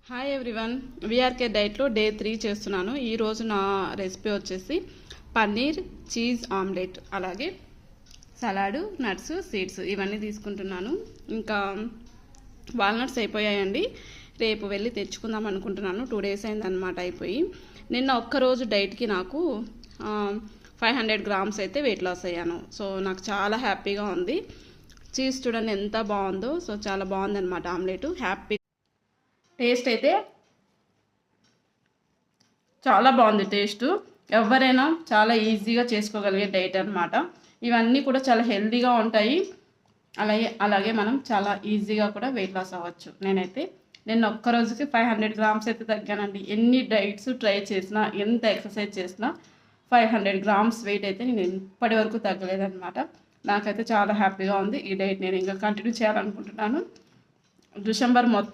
Hi everyone, VRK డైట్లో day 3 చేస్తున్నాను. ఈరోజు నా రెసిపీ వచ్చేసి పన్నీర్ చీజ్ ఆమ్లెట్, అలాగే సలాడు, నట్స్, సీడ్స్ ఇవన్నీ తీసుకుంటున్నాను. ఇంకా వాల్నట్స్ అయిపోయాయండి, రేపు వెళ్ళి తెచ్చుకుందాం అనుకుంటున్నాను. 2 days అయిందనమాట అయిపోయి. నిన్న ఒక్కరోజు డైట్కి నాకు 500 grams అయితే వెయిట్ లాస్ అయ్యాను. సో నాకు చాలా హ్యాపీగా ఉంది. చీజ్ చూడండి ఎంత బాగుందో. సో చాలా బాగుందన్నమాట ఆమ్లెట్. హ్యాపీ టేస్ట్ అయితే చాలా బాగుంది. టేస్ట్ ఎవరైనా చాలా ఈజీగా చేసుకోగలిగే డైట్ అనమాట. ఇవన్నీ కూడా చాలా హెల్తీగా ఉంటాయి. అలాగే మనం చాలా ఈజీగా కూడా వెయిట్ లాస్ అవ్వచ్చు. నేనైతే నిన్న ఒక్క రోజుకి 500 grams అయితే తగ్గానండి. ఎన్ని డైట్స్ ట్రై చేసినా, ఎంత ఎక్సర్సైజ్ చేసినా 500 grams వెయిట్ అయితే నేను ఇప్పటి వరకు తగ్గలేదన్నమాట. నాకైతే చాలా హ్యాపీగా ఉంది. ఈ డైట్ నేను ఇంకా కంటిన్యూ చేయాలనుకుంటున్నాను. డిసెంబర్ మొత్తం